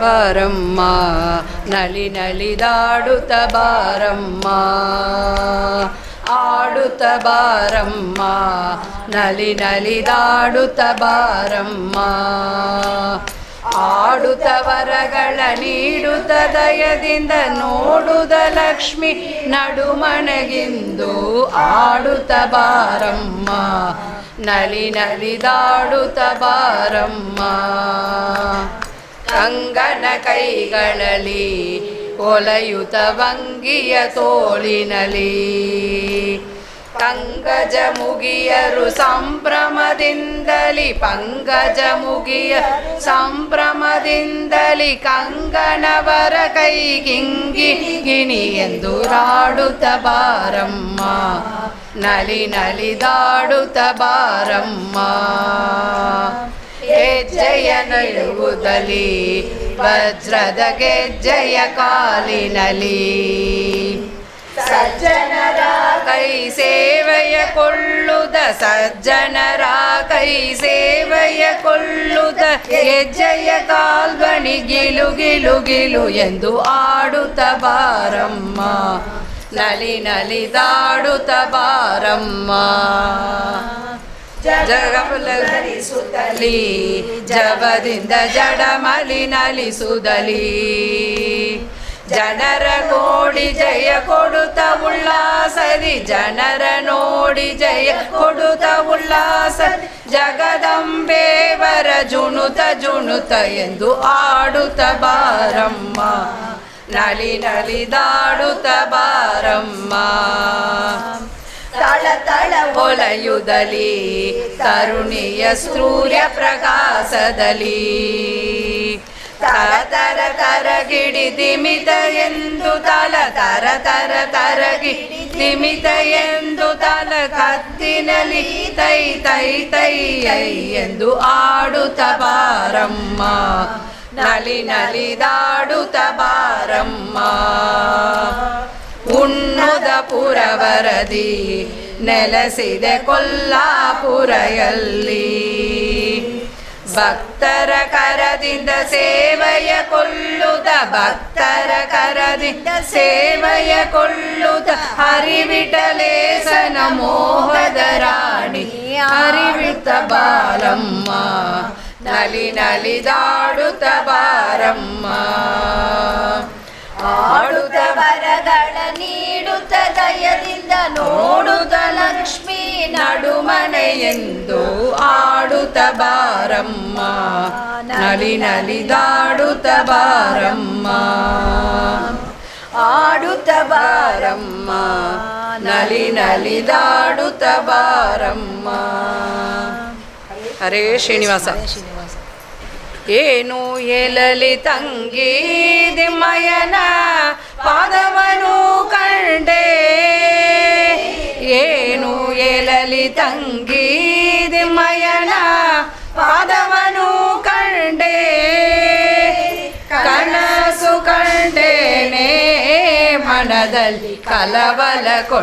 ಬಾರಮ್ಮ ನಲಿ ನಲಿದಾಡುತ್ತ ಬಾರಮ್ಮ ಆಡುತ್ತ ಬಾರಮ್ಮ ನಲಿ ನಲಿದಾಡುತ್ತ ಬಾರಮ್ಮ ಆಡುತ್ತ ವರಗಳ ನೀಡುತ್ತ ದಯದಿಂದ ನೋಡುದ ಲಕ್ಷ್ಮಿ ನಡುಮಣಗಿಂದು ಆಡುತ್ತ ಬಾರಮ್ಮ ನಲಿ ನಲಿದಾಡುತ್ತ ಬಾರಮ್ಮ ಕಂಗನ ಕೈಗಳಲ್ಲಿ ಒಲೆಯುತ ವಂಗಿಯ ತೋಳಿನಲಿ ಪಂಕಜ ಮುಗಿಯರು ಸಂಭ್ರಮದಿಂದಲಿ ಪಂಕಜ ಮುಗಿಯ ಸಂಭ್ರಮದಿಂದಲಿ ಕಂಗನವರ ಕೈಗಿಂಗಿ ಗಿಣಿ ಎಂದು ರಾಡುತ್ತ ಬಾರಮ್ಮ ನಲಿ ನಲಿದಾಡುತ್ತ ಬಾರಮ್ಮ ಹೆಜ್ಜೆಯ ನಡುವುದಲಿ ವಜ್ರದ ಗೆಜ್ಜೆಯ ಕಾಲಿನಲಿ ಸಜ್ಜನರ ಕೈ ಸೇವೆಯ ಕೊಳ್ಳುದ ಸಜ್ಜನರ ಕೈ ಸೇವೆಯ ಕೊಳ್ಳುದ ಹೆಜ್ಜೆಯ ಕಾಲ್ಗಣಿ ಗಿಲು ಗಿಲು ಗಿಲು ಎಂದು ಆಡುತ್ತ ಬಾರಮ್ಮ ನಲಿ ನಲಿದಾಡುತ್ತ ಬಾರಮ್ಮ ಜಗಮಲಿಸುತ್ತಲಿ ಜವದಿಂದ ಜಡಮಲಿ ನಲಿಸುದಲಿ ಜನರ ಕೋಡಿ ಜಯ ಕೊಡುತ್ತ ಉಲ್ಲಾಸದಿ ಜನರ ನೋಡಿ ಜಯ ಕೊಡುತ್ತ ಉಲ್ಲಾಸ ಜಗದಂಬೇವರ ಜುಣುತ ಜುಣುತ ಎಂದು ಆಡುತ್ತ ಬಾರಮ್ಮ ನಲಿ ನಲಿದಾಡುತ್ತ ಬಾರಮ್ಮ ತಳ ತಳ ಒಲೆಯುದಲಿ ತರುಣಿಯ ಸೂರ್ಯ ಪ್ರಕಾಶದಲ್ಲಿ ತರ ತರ ತರಗಿಡಿ ದಿಮಿತ ಎಂದು ತಲ ತರ ತರ ತರಗಿಡಿ ದಿಮಿತ ಎಂದು ತಲ ಕತ್ತಿನಲ್ಲಿ ತೈ ತೈ ತೈ ಐ ಎಂದು ಆಡುತ್ತ ಬಾರಮ್ಮ ನಲಿ ನಲಿದಾಡುತ್ತ ಬಾರಮ್ಮ ಉಣ್ಣುದ ಪುರವರದಿ ನೆಲೆಸಿದೆ ಕೊಲ್ಲಾಪುರೆಯಲ್ಲಿ ಭಕ್ತರ ಕರದಿಂದ ಸೇವೆಯ ಕೊಳ್ಳುತ್ತ ಭಕ್ತರ ಕರದಿಂದ ಸೇವೆಯ ಕೊಳ್ಳುತ್ತ ಹರಿವಿಠಲೇಸನ ಮೋಹದ ರಾಣಿ ಹರಿವಿಟ್ಟ ಬಾರಮ್ಮ ನಲಿ ನಲಿದಾಡುತ್ತ ಬಾರಮ್ಮ ಆಡುತ್ತ ವರಗಳ ನೀಡುತ್ತ ದಯದಿಂದ ನೋಡುತ್ತ ಲಕ್ಷ್ಮೀ ನಡುಮನೆಯೆಂದು ಆಡುತ್ತ ಬಾರಮ್ಮ ನಲಿ ನಲಿದಾಡುತ್ತ ಬಾರಮ್ಮ ಆಡುತ್ತ ಬಾರಮ್ಮ ನಲಿ ನಲಿದಾಡುತ್ತ ಬಾರಮ್ಮ. ಹರೇ ಶ್ರೀನಿವಾಸ. ಏನು ಹೇಳಲಿ ತಂಗಿ ದಿಮ್ಮಯ್ಯನ ಪಾದವನು ಕಂಡೆ, ಏನು ಹೇಳಲಿ ತಂಗಿ ದಿಮ್ಮಯ್ಯನ ಪಾದವನು ಕಂಡೆ, ಕನಸು ಕಂಡೇನೆ ಮನದಲ್ಲಿ ಕಲವಲಗೊಂಡೇನೆ,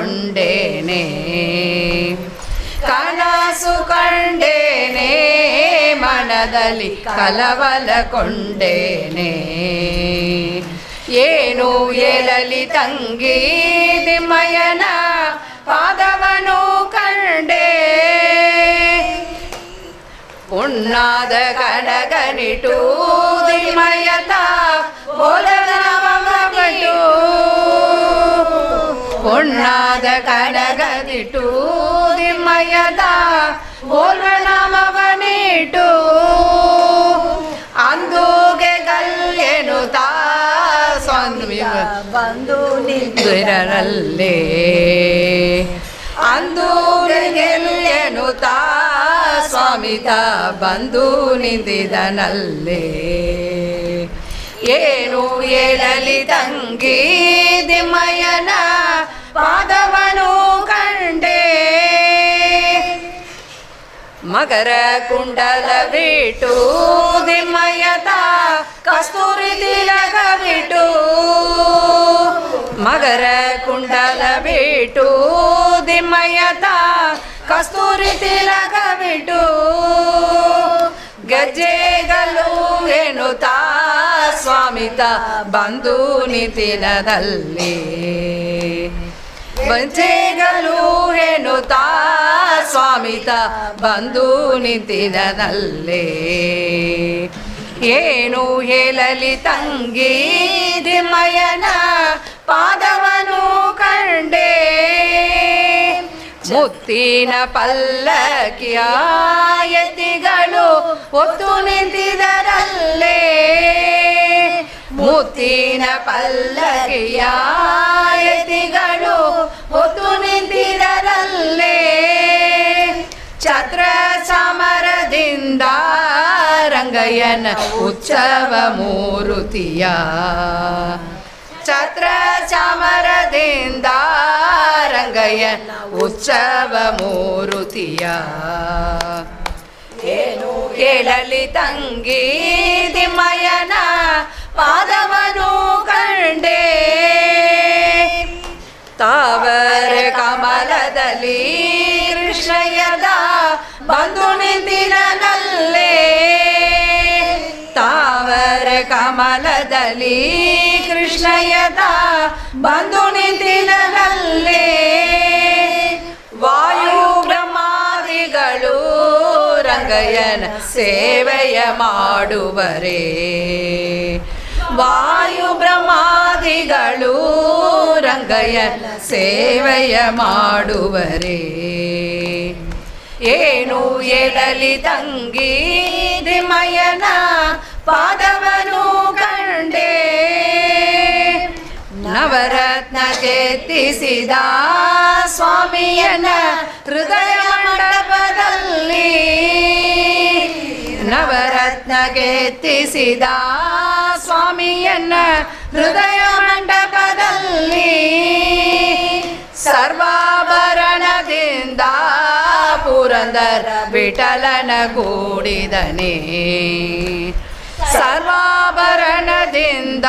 ಕನಸು ಕಂಡೇನೆ ಮನದಲ್ಲಿ ಕಲವಲಗೊಂಡೇನೆ. ಏನು ಹೇಳಲಿ ತಂಗಿ ದಿಮ್ಮಯ್ಯನ ಪಾದವನು ಕಂಡೆ, ಉಣ್ಣಾದ ಕನಗನಿಟು ದಿಮ್ಮಯ್ಯತ ಬೋಲನವಮಗಟು, ಉಣ್ಣಾದ ಕನಗನಿಟು ದಿಮ್ಮಯ್ಯದ ಬೋಲನವನಿಟು, ಅಂದುಗೆ ಗಲ್ಯನು ತಾ ಸ್ವಾಮಿ ಬಂದು ನಿಂತಿರನಲ್ಲೇ, ಅಂದುಗೆ ಗೆಲ್ಯನು ತಾ ಸ್ವಾಮಿತ ಬಂದು ನಿಂತಿದನಲ್ಲೇ. ಏನು ಹೇಳಲಿ ತಂಗಿ ದಿಮ್ಮಯ್ಯನ ಪಾದವನು ಕಂಡೆ, ಮಕರ ಕುಂಡಲವಿಟ್ಟು ದಿಮ್ಮಯ್ಯತ ಕಸ್ತೂರಿ ತಿಲಕವಿಟ್ಟು, ಮಕರ ಕುಂಡಲವಿಟ್ಟು ದಿಮ್ಮಯ್ಯತ ಕಸ್ತೂರಿ ತಿಲಕವಿಟ್ಟು, ಗಜ್ಜೆಗಲ್ಲು ಎನ್ನುತ್ತಾ ಸ್ವಾಮಿತ ಬಂದು ನಿಂತಿನದಲ್ಲಿ ಬಂಚೆಗಳು ಎನ್ನುತ್ತಾ ಸ್ವಾಮಿತ ಬಂದು ನಿಂತಿನದಲ್ಲಿ ಏನು ಹೇಳಲಿ ತಂಗಿ ತಿಮ್ಮಯ್ಯನ ಪಾದವನು ಕಂಡೆ ಮುತ್ತಿನ ಪಲ್ಲಕ್ಕಿಯ ಎತ್ತಿಗಳು ಹೊತ್ತು ನಿಂತಿದರಲ್ಲೇ ಮುತ್ತಿನ ಪಲ್ಲಕ್ಕಿಯ ಎತ್ತಿಗಳು ಹೊತ್ತು ನಿಂತಿದರಲ್ಲೇ ಛತ್ರ ಚಾಮರದಿಂದ ರಂಗಯ್ಯನ ಉತ್ಸವ ಮೂರುತಿಯ ಛತ್ರ ಚಾಮರದಿಂದ ರಂಗಯ್ಯನ ಉತ್ಸವ ಮೂರುತಿಯ ಏನು ಹೇಳಲಿ ತಂಗಿ ತಿಮ್ಮಯ್ಯನ ಪಾದವನು ಕಂಡೆ ತಾವರ ಕಮಲದಲ್ಲಿ ಕೃಷ್ಣಯ್ಯದ ಬಂದು ನಿಂತಿನಲ್ಲೇ ತಾವರ ಕಮಲದಲ್ಲಿ ಕೃಷ್ಣಯ್ಯದ ಬಂದು ನಿಂತಿನಲ್ಲೇ ವಾಯು ಬ್ರಹ್ಮಾದಿಗಳು ರಂಗಯ್ಯನ ಸೇವೆಯ ಮಾಡುವರೇ ವಾಯು ಬ್ರಹ್ಮಾದಿಗಳು ರಂಗಯ್ಯನ ಸೇವೆಯ ಮಾಡುವರೇ ಏನು ಹೇಳಲಿ ತಂಗಿ ತಿಮ್ಮಯ್ಯನ ಪಾದವನು ಕಂಡೆ ನವರತ್ನ ಕೆತ್ತಿಸಿದ ಸ್ವಾಮಿಯನ ಹೃದಯ ಮಂಟಪದಲ್ಲಿ ನವರತ್ನ ಕೆತ್ತಿಸಿದ ಸ್ವಾಮಿಯನ್ನ ಹೃದಯ ಮಂಟಪದಲ್ಲಿ ಸರ್ವಾಭರಣದಿಂದ ಪುರಂದರ ವಿಠಲನ ಕೂಡಿದನೆ ಸರ್ವಾಭರಣದಿಂದ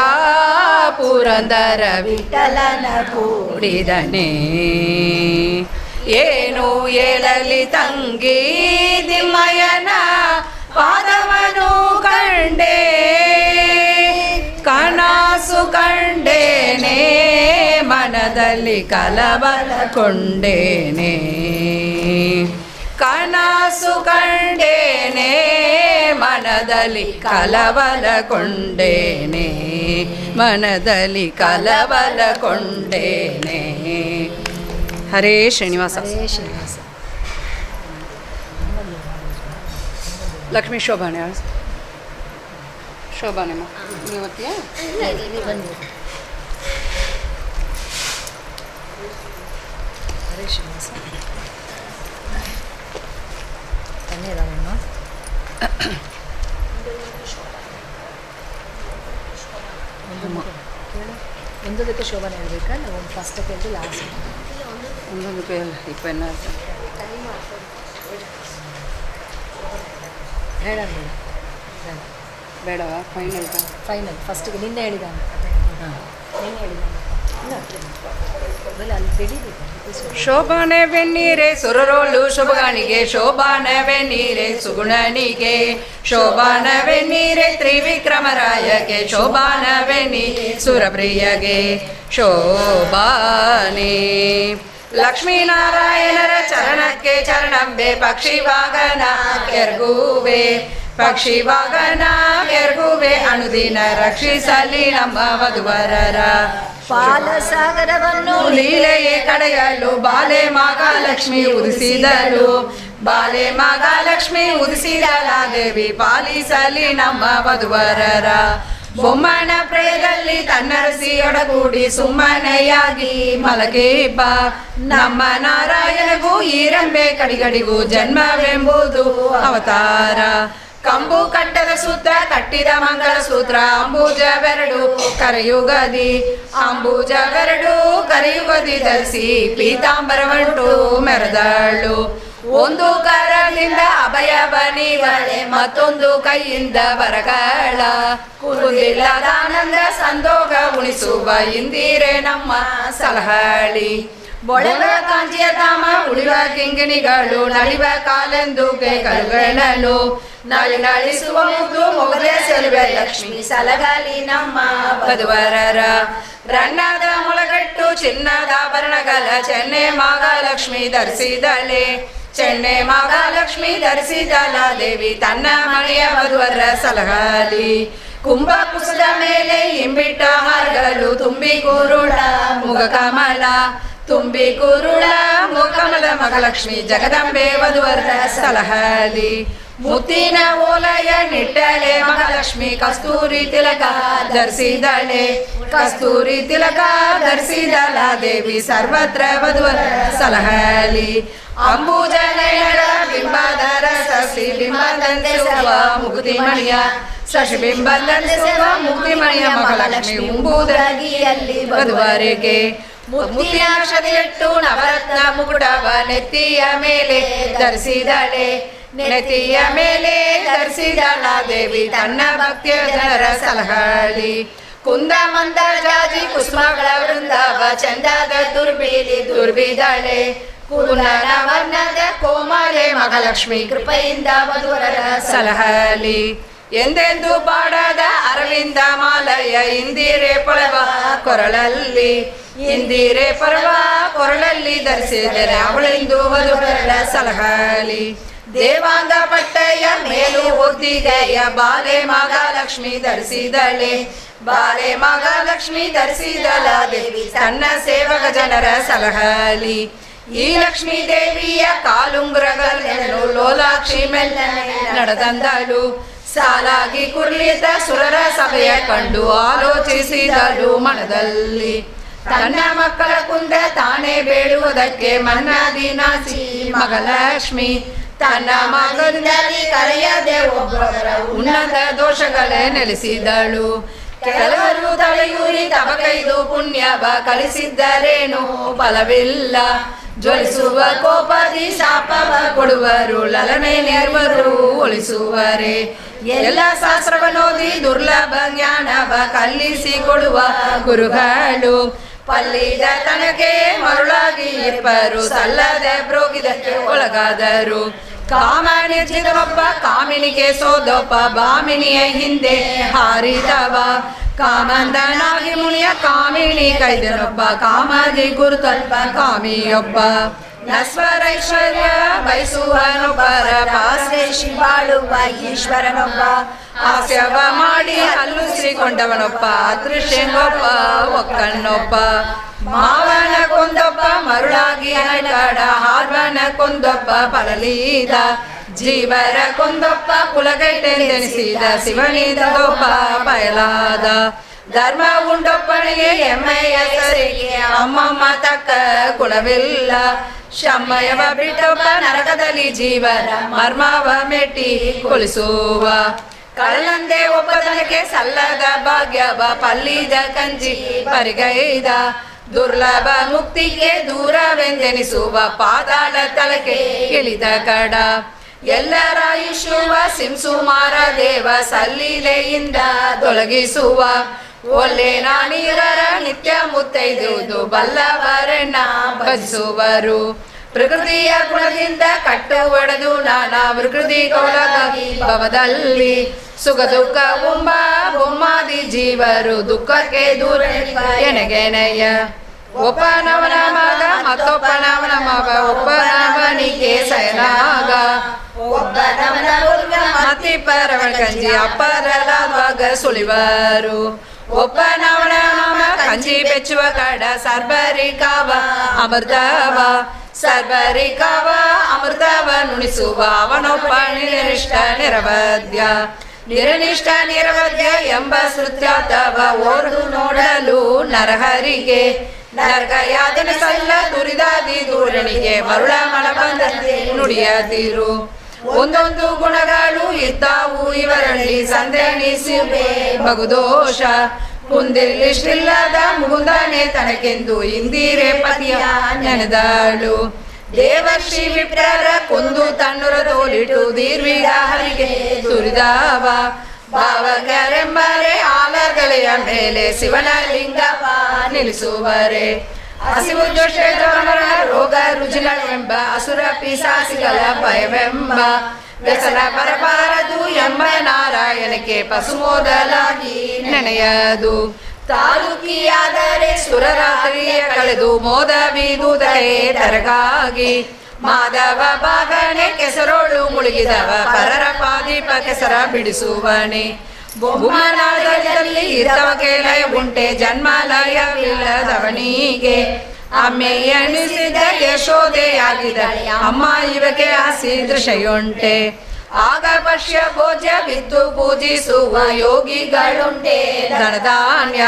ಪುರಂದರ ವಿಠಲನ ಕೂಡಿದನೆ ಏನು ಹೇಳಲಿ ತಂಗಿ ತಿಮ್ಮಯ್ಯನ ಪಾದವನು ಕಂಡೆ ಕನಸು ಕಂಡೇನೆ ಮನದಲ್ಲಿ ಕಲವರಗೊಂಡೇನೆ ಕನಸು ಕಂಡೇನೆ ಮನದಲ್ಲಿ ಕಲವರಗೊಂಡೇನೆ ಮನದಲ್ಲಿ ಕಲವರಗೊಂಡೇನೆ ಹರೇ ಶ್ರೀನಿವಾಸ ಹರೇ ಶ್ರೀನಿವಾಸ. ಲಕ್ಷ್ಮೀ ಶೋಭಾನೆ ಶೋಭಾನೆಮ್ಮ ನೀವತ್ತಿಯಾ ಹರೇ ಶ್ರೀನಿವಾಸ. ಧನ್ಯವಾದಮ್ಮ. ಒಂದೊಂದಕ್ಕೆ ಶೋಭಾನೆ ಹೇಳ್ಬೇಕಲ್ಲ, ಒಂದು ಫಸ್ಟ್ ಕೇಳಿದ್ರೆ ಲಾಸ್ಟ್ ಒಂದೊಂದು ಕೇಳ ಇಪ್ಪನ್ನ ಹೇಳ ಬೇಡವಾ ಫೈನಲ್ ಫೈನಲ್ ಫಸ್ಟಿಗೆ ನಿನ್ನೆ ಹೇಳಿದಾನೆ ನಿನ್ನೆ ಹೇಳಿದಾನೆ ಅಲ್ಲಿ ಬಿಡಿಬೇಕು. ಶೋಭಾನವೇ ನೀರೆ ಸುರರೋಲು ಶುಭಗಾಣಿಗೆ ಶೋಭಾನವೇ ನೀರೆ ಸುಗುಣನಿಗೆ ಶೋಭಾನವೇ ನೀರೆ ತ್ರಿವಿಕ್ರಮರಾಯಗೆ ಶೋಭಾನವೇ ನೀ ಸುರಪ್ರಿಯಗೆ ಶೋಭಾನೆ ಲಕ್ಷ್ಮೀನಾರಾಯಣರ ಚರಣಕ್ಕೆ ಚರಣಂಬೆ ಪಕ್ಷಿವಾಗನ ಕೆರ್ಗುವೆ ಪಕ್ಷಿವಾಗನ ಕೆರ್ಗುವೆ ಅನುದಿನ ರಕ್ಷಿಸಲಿ ನಮ್ಮ ವಧುವರರ ಪಾಲಸಾಗರವನ್ನು ಲೀಲೆಯೇ ಕಡೆಯಲು ಬಾಲೆ ಮಹಾಲಕ್ಷ್ಮಿ ಉದಿಸಿದಳು ಬಾಲೆ ಮಹಾಲಕ್ಷ್ಮಿ ಉದಿಸಿದಳ ದೇವಿ ಪಾಲಿಸಲಿ ನಮ್ಮ ವಧುವರರ ಬೊಮ್ಮನ ಪ್ರೇಯದಲ್ಲಿ ತನ್ನರಸಿಯೊಡಗೂಡಿ ಸುಮ್ಮನೆಯಾಗಿ ಮಲಗಿಬ್ಬ ನಮ್ಮ ನಾರಾಯಣಗೂ ಈರಂಬೆ ಕಡಿಗಡಿಗೂ ಜನ್ಮವೆಂಬುದು ಅವತಾರ ಕಂಬು ಕಟ್ಟದ ಸೂತ್ರ ಕಟ್ಟಿದ ಮಂಗಳ ಸೂತ್ರ ಅಂಬುಜವೆರಡು ಕರೆಯುಗದಿ ಅಂಬುಜವೆರಡು ಕರೆಯುಗದಿ ಧರಿಸಿ ಪೀತಾಂಬರವಂಟು ಮೆರೆದಳು ಒಂದು ಕರದಿಂದ ಅಭಯ ಬನಿವಳೆ ಮತ್ತೊಂದು ಕೈಯಿಂದ ಬರಗಳ ಕುಂದಿಲ್ಲದಾನಂದ ಸಂದೋಗ ಉಣಿಸುವ ಇಂದಿರೆ ನಮ್ಮ ಸಲಹಳಿ ಬೊಳೆವ ಕಾಂಚಿಯ ಧಾಮ ಉಳಿವ ಕಿಂಗಿಣಿಗಳು ನಳಿವ ಕಾಲೆಂದು ಕೈಗಳುಗಳು ನಳಿಸುವ ಮುದ್ದು ಮೊಗಲೆ ಸೆಲುವೆ ಲಕ್ಷ್ಮಿ ಸಲಗಲಿ ನಮ್ಮ ವಧುವರರ ರನ್ನದ ಮೊಳಗಟ್ಟು ಚಿನ್ನದ ಆಭರಣಗಳ ಚೆನ್ನೆ ಮಹಾಲಕ್ಷ್ಮಿ ಧರಿಸಿದಳೆ ಚೆನ್ನೆ ಮಹಾಲಕ್ಷ್ಮಿ ಧರಿಸಿದಳ ದೇವಿ ತನ್ನ ಮನೆಯ ವಧುವರ ಸಲಹಲಿ ಕುಂಭ ಕುಸದ ಮೇಲೆ ಇಂಬಿಟ್ಟ ಹಾರಗಳು ತುಂಬಿ ಕುರುಳ ಮುಗ ಕಮಲ ತುಂಬಿ ಕುರುಳ ಮುಖಮಲ ಮಹಾಲಕ್ಷ್ಮಿ ಜಗದಂಬೆ ವಧುವರ ಸಲಹಲಿ ಮುತ್ತಿನ ಓಲಯ ನಿಟ್ಟಲೆ ಮಹಾಲಕ್ಷ್ಮಿ ಕಸ್ತೂರಿ ತಿಲಕ ಧರಿಸಿದಳೆ ಕಸ್ತೂರಿ ತಿಲಕ ಧರಿಸಿದಳ ದೇವಿ ಸರ್ವತ್ರ ವಧುವರ ಸಲಹಲಿ ಅಂಬುಜನಯನ ಬಿಂಬಾಧರ ಸಸಿ ಬಿಂಬದಂದಿಸುವ ಮುಕ್ತಿಮಣಿಯ ಶಶಿಬಿಂಬದಂದಿಸುವ ಮುಕ್ತಿಮಣಿಯ ಮಹಾಲಕ್ಷ್ಮಿ ಉಂಬುದಗಿಯಲ್ಲಿ ವಧುವರಿಗೆ ಮುತ್ತಿನ ಅಕ್ಷತೆಯಿಟ್ಟು ನವರತ್ನ ಮುಕುಟವ ನೆತ್ತಿಯ ಮೇಲೆ ಧರಿಸಿದಳೆ ನೆತ್ತಿಯ ಮೇಲೆ ಧರಿಸಿದಳ ದೇವಿ ತನ್ನ ಭಕ್ತಿಯ ಜನರ ಸಲಹಲಿ ಕುಂದ ಮಂದ ಜಾಜಿ ಕುಸುಮಗಳ ವೃಂದವ ಚಂದದ ದುರ್ಬಿದಳೆ ಕುಲನ ವರ್ಣದ ಕೋಮಲೆ ಮಹಾಲಕ್ಷ್ಮಿ ಕೃಪೆಯಿಂದ ವಧುವರರ ಸಲಹಲಿ ಎಂದೆಂದು ಬಾಡದ ಅರವಿಂದ ಮಾಲಯ ಇಂದಿರೆ ಪೊಳವ ಕೊರಳಲ್ಲಿ ಇಂದಿರೆ ಪರ್ವ ಕೊರಳಲ್ಲಿ ಧರಿಸಿದರೆ ಅವಳೆಂದು ವಧುವರರ ಸಲಹಲಿ ದೇವಾಂಗ ಪಟ್ಟೆಯ ಮೇಲು ಒದ್ದಿಗೆಯ ಬಾಲೆ ಮಹಾಲಕ್ಷ್ಮಿ ಧರಿಸಿದಳೆ ಬಾಲೆ ಮಹಾಲಕ್ಷ್ಮಿ ಧರಿಸಿದಳ ದೇವಿ ತನ್ನ ಸೇವಕ ಜನರ ಸಲಹಲಿ ಈ ಲಕ್ಷ್ಮೀ ದೇವಿಯ ಕಾಲುಂಗುರಗಳನ್ನು ಲೋಲಾಕ್ಷಿ ಮೆಲ್ಲನೆ ನಡೆದಂದಳು ಸಾಲಾಗಿ ಕುರ್ಲಿತ ಸುರರ ಸಭೆಯ ಕಂಡು ಆಲೋಚಿಸಿದಳು ಮನದಲ್ಲಿ ತನ್ನ ಮಕ್ಕಳ ಕುಂದ ತಾನೇ ಬೇಡುವುದಕ್ಕೆ ಮನ್ನದಿನಾಸಿ ಮಹಾಲಕ್ಷ್ಮಿ ತನ್ನ ಮಗನಲ್ಲಿ ಕರೆಯದೆ ಒಬ್ಬರ ಉನ್ನತ ದೋಷಗಳೇ ನೆಲೆಸಿದಳು ಕೆಲವರು ತಲೆಯೂರಿ ತಮಕೈದು ಪುಣ್ಯವ ಕಲಿಸಿದ್ದರೇನು ಫಲವಿಲ್ಲ ಜ್ವಲಿಸುವ ಕೋಪದಿ ಶಾಪವ ಕೊಡುವರು ಲಲನೆ ನೇರ್ವರು ಒಲಿಸುವರೆ ಎಲ್ಲ ಶಾಸ್ತ್ರವನ್ನೋದಿ ದುರ್ಲಭ ಜ್ಞಾನವ ಕಲಿಸಿ ಕೊಡುವ ಗುರುಗಳು ಪಲ್ಲಿದ ತನಗೆ ಮರುಳಾಗಿ ಇಬ್ಬರು ಸಲ್ಲದೆ ಪ್ರೋಗಿದಕ್ಕೆ ಒಳಗಾದರು ಕಾಮ ನಿರ್ಜಿತವೊಬ್ಬ ಕಾಮಿನಿಗೆ ಸೋದೊಬ್ಬ ಬಾಮಿನಿಯ ಹಿಂದೆ ಹಾರಿದವ ಕಾಮಂದನಾಗಿ ಮುನಿಯ ಕಾಮಿನಿ ಕೈದನೊಬ್ಬ ಕಾಮಾದಿ ಗುರುತಲ್ಪ ಕಾಮಿಯೊಬ್ಬ ನಸ್ವರೈಶ್ವರ್ಯ ಬಯಸುವನೊಬ್ಬರ ಪಾಸೇಶಿ ಬಾಳುವ ಈಶ್ವರನೊಬ್ಬ ಹಾಸ್ಯವ ಮಾಡಿ ಹಲ್ಲುಸಿಕೊಂಡವನೊಬ್ಬ ಅದೃಶ್ಯನೊಬ್ಬ ಒಕ್ಕನ್ನೊಬ್ಬ ಮಾವನ ಕೊಂದೊಬ್ಬ ಮರುಳಾಗಿ ಅನಗಾಡ ಹಾರ್ವನ ಕೊಂದೊಬ್ಬ ಫಲಲೀದ ಜೀವರ ಕೊಂದೊಬ್ಬ ಕುಲಗೈಟೆಂದೆನಿಸಿದ ಶಿವನಿದೊಬ್ಬ ಬಯಲಾದ ಧರ್ಮ ಉಂಡೊಬ್ಬನಿಗೆ ಎಮ್ಮೆಯ ಸರಿಗೆ ಅಮ್ಮಮ್ಮ ತಕ್ಕ ಕುಲವಿಲ್ಲ ಶಮ್ಮಯವ ಬಿಟ್ಟೊಬ್ಬ ನರಕದಲ್ಲಿ ಜೀವನ ಮರ್ಮವ ಮೆಟ್ಟಿ ಕೊಲಿಸುವ ಕಳ್ಳಂದೆ ಒಬ್ಬದನಿಗೆ ಸಲ್ಲದ ಭಾಗ್ಯವ ಪಲ್ಲಿದ ಕಂಜಿ ಪರಿಗೈದ ದುರ್ಲಭ ಮುಕ್ತಿಗೆ ದೂರವೆಂದೆನಿಸುವ ಪಾದಾಳ ತಲಕೆ ಇಳಿದ ಕಡ ಎಲ್ಲರ ಇಶುವ ಸಿಂಸುಮಾರ ದೇವ ಸಲ್ಲಿಲೆಯಿಂದ ತೊಲಗಿಸುವ ಒಲ್ಲೆ ನಾನೀರರ ನಿತ್ಯ ಮುತ್ತೈದುದು ಬಲ್ಲವರನ್ನ ಭಜಿಸುವರು ಪ್ರಕೃತಿಯ ಗುಣದಿಂದ ಕಟ್ಟು ಒಡೆದು ನಾನಾ ಪ್ರಕೃತಿ ಕೊಳಗಾಗಿ ಭವದಲ್ಲಿ ಸುಖ ದುಃಖ ಉಂಬ ಬೊಮ್ಮಾದಿ ಜೀವರು ದುಃಖಕ್ಕೆ ದೂರ ಎನಗೆನಯ್ಯ ಒಬ್ಬನವನ ಮಗ ಮತ್ತೊಬ್ಬನವನ ಮಗ ಒಬ್ಬನವನಿಗೆ ಸಯನಾಗ ಒಬ್ಬನವನ ಮತ್ತಿಬ್ಬರವನ ಕಂಜಿ ಅಪ್ಪರಲಾಗ ಸುಳಿವರು ಒಬ್ಬನವನ ಕಂಜಿ ಬೆಚ್ಚುವ ಕಡ ಸರ್ಬರಿಕವ ಅಮೃತವ ಸರ್ಬರಿಕವ ಅಮೃತವ ನುಣಿಸುವ ಅವನೊಬ್ಬ ನಿರನಿಷ್ಠ ನಿರವದ್ಯ ನಿರನಿಷ್ಠ ನಿರವದ್ಯ ಎಂಬ ಶ್ರುತ್ಯಾತವ ಓರ್ದು ನೋಡಲು ನರಹರಿಗೆ ನರಕ ಯಾತನೆ ಸಲ್ಲ ದುರಿದಾದಿ ದೂರಣಿಗೆ ಮರುಳ ಮಳ ಬಂದಂತೆ ನುಡಿಯದಿರು ಒಂದೊಂದು ಗುಣಗಳು ಇದ್ದಾವು ಇವರಲ್ಲಿ ಸಂದೇಣಿಸಿವೆ ಬಗುದೋಷ ಕುಂದಿರ್ಲಿಷ್ಟಿಲ್ಲದ ಮುಗುಂದನೆ ತನಕೆಂದು ಇಂದಿರೆ ಪತಿಯ ನೆನೆದಳು ದೇವರ್ಷಿ ವಿಪ್ರರ ಕೊಂದು ತನ್ನುರ ತೋಲಿಟ್ಟು ದೀರ್ವಿಗ ಹರಿಗೆ ತುರಿದವ ಭಾವಗರೆಂಬರೆ ಆಲಗಳೆಯ ಮೇಲೆ ಶಿವನ ಲಿಂಗವ ನಿಲ್ಲಿಸುವರೆ ಹಸಿವು ದೋಷಗಳ ರೋಗ ರುಜಿನಗಳೆಂಬ ಅಸುರ ಪಿಸಾಸಿಗಳ ಭಯವೆಂಬ ವ್ಯಸನ ಬರಬಾರದು ಎಂಬ ನಾರಾಯಣಕ್ಕೆ ಪಸು ಮೊದಲಾಗಿ ನೆನೆಯದು ತಾಲೂಕಿಯಾದರೆ ಸುರರಾತ್ರಿಯ ಕಳೆದು ಮೋದ ಬೀದುದರೆ ತರಗಾಗಿ ಮಾಧವ ಬಾಗನೆ ಕೆಸರೋಳು ಮುಳುಗಿದವ ಪರರ ಪಾದೀಪ ಕೆಸರ ಬಿಡಿಸುವನೆ ಭೂಮನಾಳದಲ್ಲಿ ಇದ್ದವ ಕೇಳಯ ಉಂಟೆ ಜನ್ಮಲಯವಿಲ್ಲದವನಿಗೆ ಅಮ್ಮೆ ಎಣಿಸಿದ ಯಶೋದೆಯಾಗಿದ್ದಾಳೆ ಅಮ್ಮ ಇವಕ್ಕೆ ಆಸಿ ದೃಶ್ಯುಂಟೆ ಆಗ ಪಶ್ಯ ಭೋಜ್ಯ ಬಿದ್ದು ಪೂಜಿಸುವ ಯೋಗಿಗಳುಂಟೆ ಧನಧಾನ್ಯ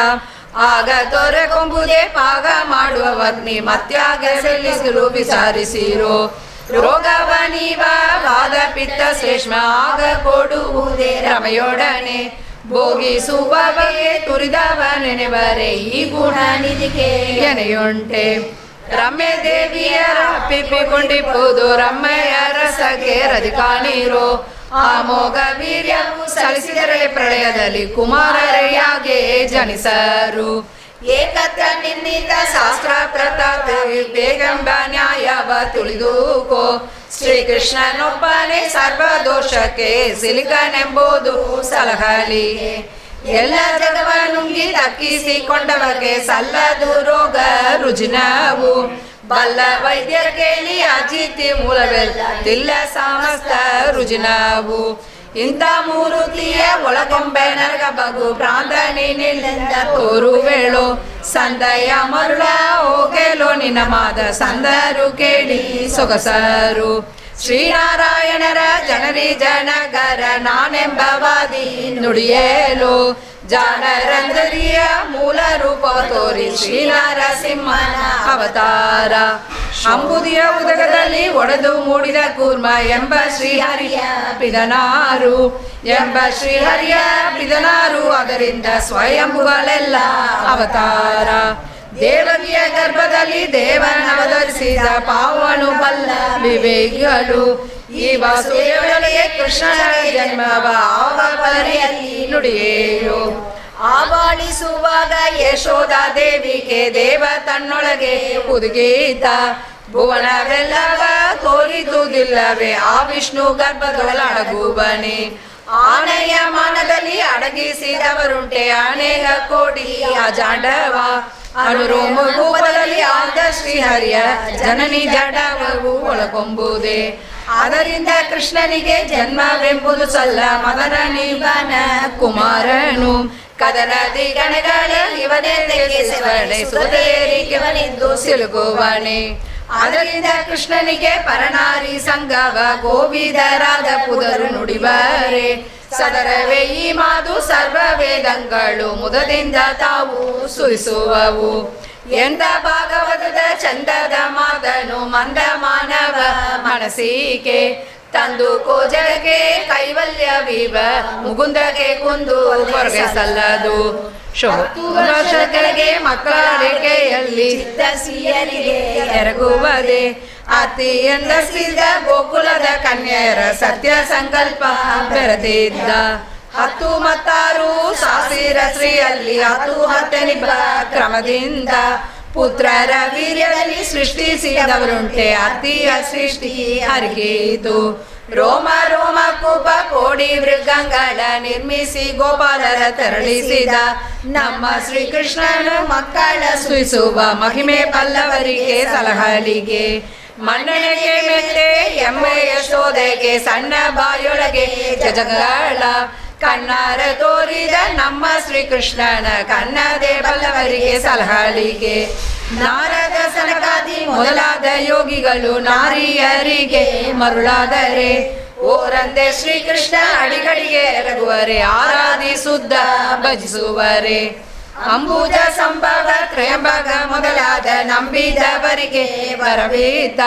ಆಗ ತೊರೆಕೊಂಬುದೇ ಪಾಗ ಮಾಡುವ ಅಗ್ನಿ ಮತ್ಯಾಗ ಸಲ್ಲಿಸಿರು ವಿಚಾರಿಸಿರೋ ರೋಗವ ನೀವ ವಾದ ಪಿತ್ತ ಶ್ರೇಷ್ಮ ಆಗ ಕೊಡುವುದೇ ರಮೆಯೊಡನೆ ಭೋಗಿಸುವವೇ ತುರಿದವ ನೆನೆವರೆ ಈ ಗುಣ ನಿಧಿಗೆ ಎನೆಯುಂಟೆ ರಮ್ಯ ದೇವಿಯರ ಪಿಪ್ಪಿಕೊಂಡಿಪ್ಪುದು ರಮ್ಮೆಯ ರಸಕ್ಕೆ ರದಿಕಾಣಿರೋ ಆಮೋಘ ವೀರ್ಯವು ಸಲ್ಲಿಸಿದರೆ ಪ್ರಳಯದಲ್ಲಿ ಕುಮಾರರೆಯಾಗೆ ಜನಿಸರು ಏಕತ್ರ ನಿನ್ನಿಂದ ಶಾಸ್ತ್ರ ಪ್ರತಾಪ ಬೇಗಂಬ ನ್ಯಾಯವ ತುಳಿದುಕೋ ಶ್ರೀಕೃಷ್ಣನೊಬ್ಬನೇ ಸರ್ವದೋಷಕ್ಕೆ ಸಿಲಿಕನೆಂಬುದು ಸಲಹಲಿಗೆ ಎಲ್ಲ ಜಗವ ನುಂಗಿ ದಕ್ಕಿಸಿಕೊಂಡವಗೆ ಸಲ್ಲದು ರೋಗ ರುಜಿನವು ಬಲ್ಲ ವೈದ್ಯರ ಕೇಳಿ ಅಜಿತಿ ಮೂಲವೆಲ್ಲ ತಿಲ್ಲ ಸಮಸ್ತ ರುಜಿನವು ಇಂಥ ಮೂರುತಿಯ ಒಳಗೊಂಬೆ ನರಗ ಬಗು ಪ್ರಾಂತನಿಂದ ತೋರುವೇಳು ಸಂದಯ ಮರುಳ ಹೋಗೆಲೋ ನಿನ್ನ ಮಾದ ಸಂದರು ಕೇಳಿ ಸೊಗಸರು ಶ್ರೀನಾರಾಯಣರ ಜನರಿ ಜನಗರ ನಾನೆಂಬವಾದಿ ನುಡಿಯೇಲು ಜಾನರಂದರಿಯ ಮೂಲ ರೂಪ ತೋರಿ ಶ್ರೀನರಸಿಂಹನ ಅವತಾರ ಅಂಬುದಿಯ ಉದಕದಲ್ಲಿ ಒಡೆದು ಮೂಡಿದ ಕೂರ್ಮ ಎಂಬ ಶ್ರೀಹರಿಯ ಪಿದನಾರು ಅದರಿಂದ ಸ್ವಯಂಭುಗಳೆಲ್ಲ ಅವತಾರ ದೇವಕಿಯ ಗರ್ಭದಲ್ಲಿ ದೇವನವತರಿಸಿದ ಪಾವನು ಬಲ್ಲ ವಿವೇಕಿಗಳು ಈ ವಾಸುದೇವನಿಗೆ ಕೃಷ್ಣನ ಜನ್ಮವ ಆವರಿಯಲ್ಲಿ ನುಡಿಯೇಯೋ ಆವಾಳಿಸುವಾಗ ಯಶೋಧ ದೇವಿಗೆ ದೇವ ತನ್ನೊಳಗೆ ಹುದುಗೀತ ಭುವನವೆಲ್ಲವ ತೋರಿದುದಿಲ್ಲವೇ ಆ ವಿಷ್ಣು ಗರ್ಭದೊಳಡಗುವನೆ ಆನೆಯ ಮಾನದಲ್ಲಿ ಅಡಗಿಸಿದವರುಂಟೆ ಅನೇಕ ಕೋಟಿ ಅಜಾಂಡವ ಅನುರೋಮ ರೂಪದಲ್ಲಿ ಆದ ಶ್ರೀಹರಿಯ ಜನನಿ ಜಡವವು ಒಳಗೊಂಬುದೇ ಅದರಿಂದ ಕೃಷ್ಣನಿಗೆ ಜನ್ಮವೆಂಬುದು ಸಲ್ಲ ಮದನ ನಿವನ ಕುಮಾರನು ಕದನದಿ ಗಣಗಳ ಇವನೇ ಸುದೇರಿಕೆವನಿದ್ದು ಸಿಲುಗುವನೆ ಅದರಿಂದ ಕೃಷ್ಣನಿಗೆ ಪರನಾರಿ ಸಂಗವ ಗೋವಿದರಾದ ಪುದರು ನುಡಿವರೆ ಸದರವೇ ಈ ಮಾತು ಸರ್ವ ವೇದಂಗಳು ಮುದದಿಂದ ತಾವು ಸುರಿಸುವವು ಎಂದ ಭಾಗವತದ ಚಂದದ ಮಾತನು ಮಂದ ಮಾನವ ಮನಸ್ಸಿಗೆ ತಂದು ಕೋಜಗೆ ಕೈವಲ್ಯವಿವ ಮುಗುಂದಗೆ ಕುಂದು ಹೊರಗೆ ಸಲ್ಲದು ವರ್ಷಗಳಿಗೆ ಮಕ್ಕಳಿಗೆಯಲ್ಲಿ ಚಿತ್ತಸಿಯರಿಗೆ ಎರಗುವುದೇ ಅತಿ ಎಂದಸಿದ ಗೋಕುಲದ ಕನ್ಯರ ಸತ್ಯ ಸಂಕಲ್ಪ ಬೆರೆತಿದ್ದ 10 ಮತ್ತು 6 ಸಾಸಿರ ಶ್ರೀಯಲ್ಲಿ 10 ನಿಬ್ಬ ಕ್ರಮದಿಂದ ಪುತ್ರರ ವೀರ್ಯದಲ್ಲಿ ಸೃಷ್ಟಿಸಿದವರುಂಟೆ ಅತಿಯ ಸೃಷ್ಟಿ ಅರಿಗೀತು ರೋಮ ರೋಮ ಕೂಪ ಕೋಡಿ ಮೃಗಂಗಳ ನಿರ್ಮಿಸಿ ಗೋಪಾಲರ ತರಳಿಸಿದ ನಮ್ಮ ಶ್ರೀಕೃಷ್ಣನು ಮಕ್ಕಳ ಸುಯಿಸುವ ಮಹಿಮೆ ಬಲ್ಲವರಿಗೆ ಸಲಹಲಿಗೆ ಮಣ್ಣೆಗೆ ಮೆತ್ತೆ ಎಮ್ಮೆ ಯಶೋದೆಗೆ ಸಣ್ಣ ಬಾಯೊಳಗೆ ಜಗಗಳ ಕಣ್ಣಾರ ತೋರಿದ ನಮ್ಮ ಶ್ರೀಕೃಷ್ಣನ ಕನ್ನದೆ ಬಲ್ಲವರಿಗೆ ಸಲಹಲಿಗೆ ನಾರದ ಸನಕಾದಿ ಮೊದಲಾದ ಯೋಗಿಗಳು ನಾರಿಯರಿಗೆ ಮರುಳಾದರೆ ಓರಂದೆ ಶ್ರೀಕೃಷ್ಣ ಅಡಿಗಡಿಗೆ ಎರಗುವರೆ ಆರಾಧಿಸುತ್ತ ಭಜಿಸುವರೆ ಅಂಬುಜ ಸಂಭವ ತ್ರಯಂಬಗ ಮೊದಲಾದ ನಂಬಿದವರಿಗೆ ಬರಬೇತ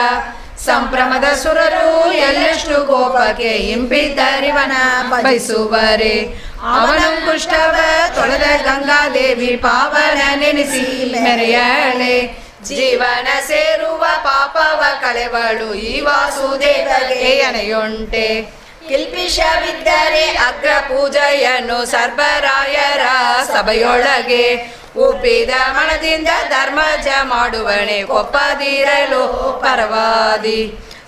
ಸಂಭ್ರಮದ ಸುರರು ಎಲ್ಲೆಷ್ಟು ಕೋಪಕ್ಕೆ ಹಿಂಬಿದ್ದರಿವನ ಬಯಸುವರೆ ಅವನಂಕುಷ್ಟವ ತೊಳೆದ ಗಂಗಾದೇವಿ ಪಾವನ ನೆನೆಸಿ ಮೆರೆಯಳೆ ಜೀವನ ಸೇರುವ ಪಾಪವ ಕಳೆವಳು ಈ ವಾಸುದೇವಗೆ ಎನೆಯುಂಟೆ ಕಿಲ್ಪಿಷವಿದ್ದರೆ ಅಗ್ರ ಪೂಜೆಯನ್ನು ಸರ್ವರಾಯರ ಸಭೆಯೊಳಗೆ ಉಬ್ಬಿದ ಮನದಿಂದ ಧರ್ಮಜ ಮಾಡುವಣೆ ಕೊಪ್ಪದಿರಲು ಪರವಾದಿ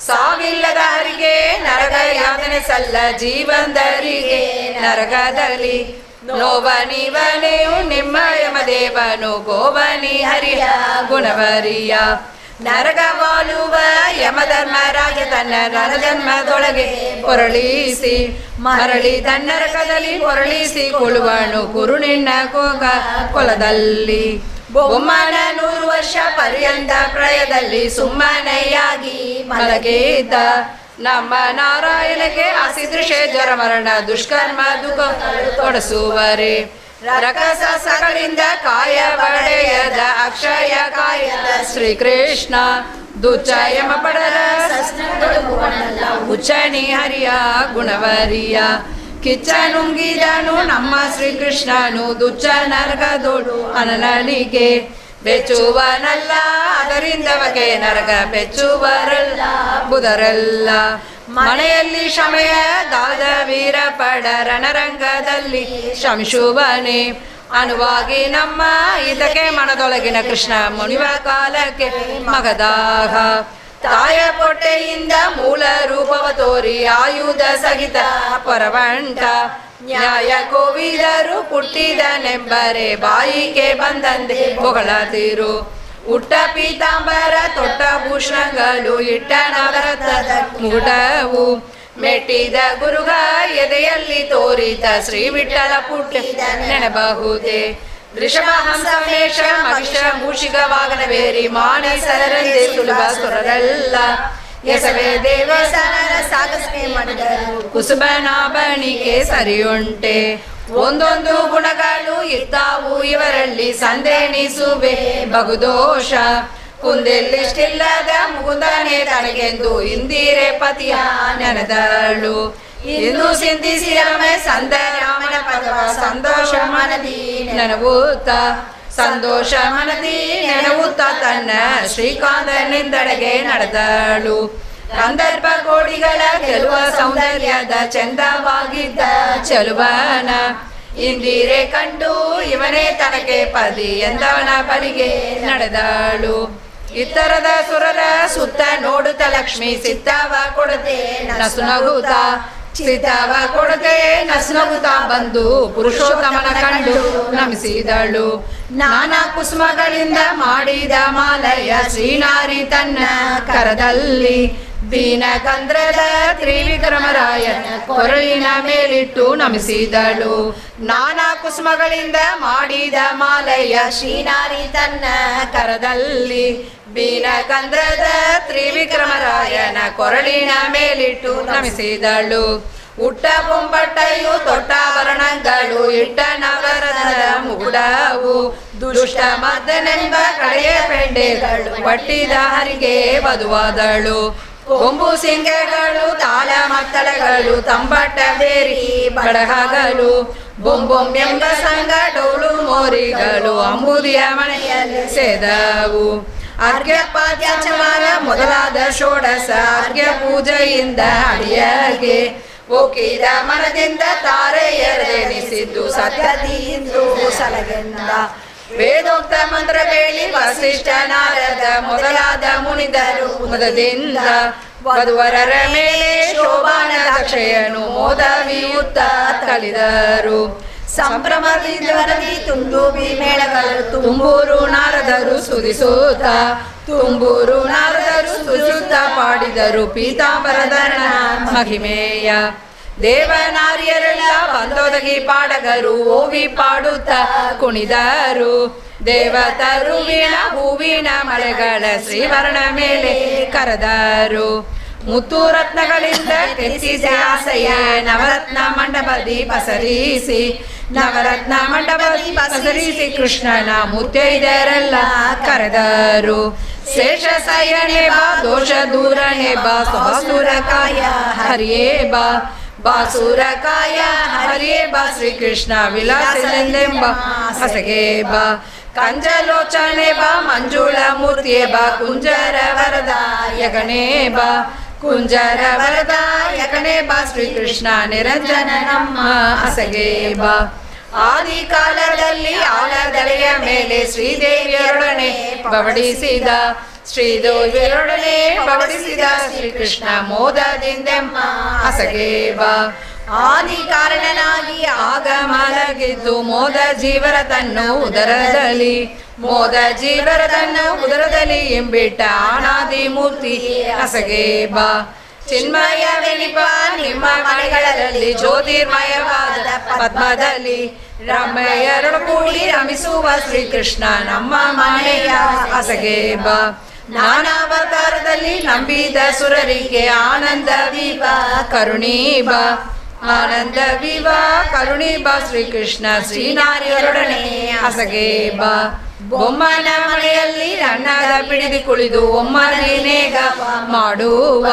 ಸಾವಿಲ್ಲದ ಹರಿಗೆ ನರಕ ಯಾತನೆ ಸಲ್ಲ ಜೀವಂದರಿಗೆ ನರಕದಲ್ಲಿ ನೋವನಿವನೆಯು ನಿಮ್ಮ ಯಮದೇವನು ಗೋವನಿ ಹರಿಯ ಗುಣವರಿಯ ನರಕವಾಲುವ ಯಮಧರ್ಮರಾಜ ತನ್ನ ನರಜನ್ಮದೊಳಗೆ ಹೊರಳಿಸಿ ಮರಳಿ ತನ್ನರಕದಲ್ಲಿ ಹೊರಳಿಸಿ ಕೊಳುವನು ಕುರುನಿನ್ನ ಕೊಲದಲ್ಲಿ ಬೊಮ್ಮನ 100 ವರ್ಷ ಪರ್ಯಂತ ಪ್ರಯದಲ್ಲಿ ಸುಮ್ಮನೆಯಾಗಿ ಮಲಗಿದ್ದ ನಮ್ಮ ನಾರಾಯಣಗೆ ಅಸಿದೃಶೆ ಜ್ವರ ಮರಣ ದುಷ್ಕರ್ಮ ದುಃಖ ತೊಡಸುವರೆ ರಕಸಗಳಿಂದ ಕಾಯ ಬಡೆಯದ ಅಕ್ಷಯ ಕಾಯದ ಶ್ರೀಕೃಷ್ಣ ದುಚ್ಚಯಮ ಪಡರ ಉಚ್ಚಣಿ ಹರಿಯ ಗುಣವರಿಯ ಕಿಚ್ಚ ನುಂಗಿದನು ನಮ್ಮ ಶ್ರೀಕೃಷ್ಣನು ದುಚ್ಚ ನರಕದೋಡು ಅನನನಿಗೆ ಬೆಚ್ಚುವನಲ್ಲ ಅದರಿಂದ ಬಗೆ ನರಕ ಬೆಚ್ಚುವರಲ್ಲ ಬುಧರಲ್ಲ ಮನೆಯಲ್ಲಿ ಶಮಯ ದಾದ ವೀರ ಪಡ ರಣರಂಗದಲ್ಲಿ ಶಮಿಸುವನೆ ಅನುವಾಗಿ ನಮ್ಮ ಇದಕ್ಕೆ ಮನದೊಳಗಿನ ಕೃಷ್ಣ ಮುನಿವ ಕಾಲಕ್ಕೆ ಮಗದಾಗ ತಾಯ ಪೊಟ್ಟೆಯಿಂದ ಮೂಲ ರೂಪವ ತೋರಿ ಆಯುಧ ಸಹಿತ ಪರವಂಟ ನ್ಯಾಯ ಕೋವಿದರು ಹುಟ್ಟಿದನೆಂಬರೆ ಬಾಯಿಗೆ ಬಂದಂತೆ ಹೊಗಳತಿರು ಉಟ್ಟ ಪೀತಾಂಬರ ತೊಟ್ಟ ಭೂಷಣಗಳು ಇಟ್ಟ ನವರತ್ನದ ಮುಗುಟವು ಮೆಟ್ಟಿದ ಗುರುಗ ಎದೆಯಲ್ಲಿ ತೋರಿದ ಶ್ರೀ ವಿಠಲ ಪುಟ್ಟಿದ ನೆನಬಹುದೇ ಋಷಭ ಹಂಸಮೇಶ ಮಹಿಷ ಮೂಷಿಕ ವಾಗನವೇರಿ ಮಾನಸರಂತೆ ಸುಲಭ ಸುರರಲ್ಲ ಎಸವೇ ದೇವಸ್ಥಾನದ ಸಾಗಸನೆ ಮಾಡಿದರು ಕುಸುಬನಾಭಣಿಗೆ ಸರಿಯುಂಟೆ ಒಂದೊಂದು ಗುಣಗಳು ಇದ್ದಾವು ಇವರಲ್ಲಿ ಸಂದೇನಿಸುವೆ ಬಹುದೋಷ ಕುಂದೆಲ್ಲಿಷ್ಟಿಲ್ಲದ ಮುಗುಂದನೆ ತನಗೆಂದು ಇಂದಿರೆ ಪತಿಯ ನೆನೆದಳು ಇಂದು ಸಿಂಧಿಸಿ ರಮೆ ಸಂದರಾಮನ ಪದವ ಸಂತೋಷ ಮನದಿ ನೆನವುತ್ತ ಸಂತೋಷ ಮನದಿ ನೆನವುತ್ತ ತನ್ನ ಶ್ರೀಕಾಂತನಿಂದಡೆಗೆ ನಡೆದಳು ಕಂದರ್ಪ ಕೋಡಿಗಳ ಗೆಲುವ ಸೌಂದರ್ಯದ ಚಂದವಾಗಿದ್ದ ಚೆಲುವನ ಇಂದಿರೆ ಕಂಡು ಇವನೇ ತನಗೆ ಪದಿ ಎಂದವನ ಬಲಿಗೆ ನಡೆದಳು ಇತ್ತರದ ಸುರರ ಸುತ್ತ ನೋಡುತ್ತ ಲಕ್ಷ್ಮಿ ಸಿದ್ದವ ಕೊಡದೆ ನಸುನಗುತ್ತ ಸಿದ್ದವ ಕೊಡದೆ ನಸುನಗುತ್ತ ಬಂದು ಪುರುಷೋತ್ತಮನ ಕಂಡು ನಮಿಸಿದಳು ನಾನಾ ಕುಸುಮಗಳಿಂದ ಮಾಡಿದ ಮಾಲಯ ಶ್ರೀನಾರಿ ತನ್ನ ಕರದಲ್ಲಿ ದೀನಕಂದ್ರದ ತ್ರಿವಿಕ್ರಮರಾಯನ ಕೊರಳಿನ ಮೇಲಿಟ್ಟು ನಮಿಸಿದಳು ನಾನಾ ಕುಸುಮಗಳಿಂದ ಮಾಡಿದ ಮಾಲಯ ಶ್ರೀನಾರಿ ತನ್ನ ಕರದಲ್ಲಿ ದೀನಕಂದ್ರದ ತ್ರಿವಿಕ್ರಮರಾಯನ ಕೊರಳಿನ ಮೇಲಿಟ್ಟು ನಮಿಸಿದಳು ಉಟ್ಟ ಪೊಂಬಟ್ಟೆಯು ತೊಟ್ಟಾಭರಣಗಳು ಇಟ್ಟ ನವರತ್ನದ ಮುಗುಡವು ದುಷ್ಟ ಮದ್ದನೆಂಬ ಕಡೆಯ ಪೆಂಡೆಗಳು ಪಟ್ಟಿದ ಹರಿಗೆ ವಧುವಾದಳು ಕೊಂಬು ಸಿಂಗಗಳು ತಾಳ ಮತ್ತಳಗಳು ತಂಬಟ್ಟ ಬೇರಿ ಬಡಹಗಳು ಬೊಂಬೊಂಬೆಂಬ ಸಂಗ ಡೋಲು ಮೋರಿಗಳು ಅಂಬುದಿಯ ಮನೆಯಲ್ಲಿ ಸೇದವು ಅರ್ಘ್ಯ ಪಾದ್ಯಾಚಮಾನ ಮೊದಲಾದ ಷೋಡಶ ಅರ್ಘ್ಯ ಪೂಜೆಯಿಂದ ಅಡಿಯಗೆ ಒಕ್ಕಿದ ಮನದಿಂದ ತಾರೆಯರೆನಿಸಿದ್ದು ಸತ್ಯದಿಂದು ಸಲಗೆಂದ ವೇದೋಕ್ತ ಮಂತ್ರ ಬೇಳಿ ವಸಿಷ್ಠ ನಾರದ ಮೊದಲಾದ ಮುನಿದರು ಮುದದಿಂದ ವಧುವರರ ಮೇಲೆ ಶೋಭಾನ ದಕ್ಷೆಯನ್ನು ಮೋದವಿಯುತ್ತ ತಳಿದರು ಸಂಭ್ರಮದಿ ತುಂಡುಬಿ ಮೇಳಗಳು ತುಂಬೂರು ನಾರದರು ಸುರಿಸುತ್ತ ತುಂಬೂರು ನಾರದರು ಸುರಿಸುತ್ತ ಪಾಡಿದರು ಪೀತಾಂಬರಧರಣ ಮಹಿಮೆಯ ದೇವನಾರಿಯರೆಲ್ಲ ಬಂದೊದಗಿ ಪಾಡಗರು ಓವಿ ಪಾಡುತ್ತ ಕುಣಿದರು ದೇವತರು ವೀಣ ಹೂವಿನ ಮಳೆಗಳ ಶ್ರೀವರ್ಣ ಮೇಲೆ ಕರೆದರು ಮುತ್ತು ರತ್ನಗಳಿಂದ ಕೆತ್ತಿಸಿ ಆಸೆಯ ನವರತ್ನ ಮಂಡಪದಿ ಪಸರಿಸಿ ನವರತ್ನ ಮಂಡಪದಿ ಪಸರಿಸಿ ಕೃಷ್ಣನ ಮುತ್ತೈದೆಯರೆಲ್ಲ ಕರೆದರು ಶೇಷ ಸಯನೆ ಬಾ ದೋಷ ದೂರನೆ ಬಾ ಬಾಸುರಕಾಯ ಹರಿಯೇ ಬಾ ಬಾಸುರಕಾಯ ಹರಿಯೇ ಬಾ ಶ್ರೀಕೃಷ್ಣ ವಿಲಾಸನೆಂಬ ಹಸಗೆ ಬಾ ಕಂಜಲೋಚನೆ ಬಾ ಮಂಜುಳ ಮೂರ್ತಿಯೇ ಬಾ ಕುಂಜರ ವರದಾಯಕನೇ ಬಾ ಕುಂಜರ ವರದಾಯಕನೇ ಬಾ ಶ್ರೀಕೃಷ್ಣ ನಿರಂಜನ ನಮ್ಮ ಹಸಗೆ ಬಾ ಆದಿ ಕಾಲದಲ್ಲಿ ಆಲದಲೆಯ ಮೇಲೆ ಶ್ರೀದೇವಿಯರೊಡನೆ ಬವಡಿಸಿದ ಶ್ರೀಕೃಷ್ಣ ಮೋದದಿಂದೆಮ್ಮ ಅಸಗೇಬ ಆದಿ ಕಾರಣನಾಗಿ ಆಗ ಮಲಗಿದ್ದು ಮೋದ ಜೀವರತನ್ನು ಉದರದಲ್ಲಿ ಎಂಬಿಟ್ಟ ಅನಾದಿ ಮೂರ್ತಿ ಅಸಗೇಬ ಚಿನ್ಮಯವೆನಿಪ ನಿಮ್ಮ ಮನೆಗಳಲ್ಲಿ ಜ್ಯೋತಿರ್ಮಯವಾದ ಪದ್ಮದಲ್ಲಿ ರಮ್ಮೆಯರಳು ಕೂಡಿ ರಮಿಸುವ ಶ್ರೀಕೃಷ್ಣ ನಮ್ಮ ಮನೆಯ ಅಸಗೇಬ ನಾನಾವತಾರದಲ್ಲಿ ನಂಬಿದ ಸುರರಿಗೆ ಆನಂದ ಕರುಣೀಬ ಶ್ರೀಕೃಷ್ಣ ಶ್ರೀನಾರಿಯರೊಡನೆ ಅಸಗೇಬ ಬೊಮ್ಮನ ಮನೆಯಲ್ಲಿ ಅನ್ನದ ಪಿಡಿದು ಕುಳಿದು ಒಮ್ಮನೇಗ ಮಾಡುವ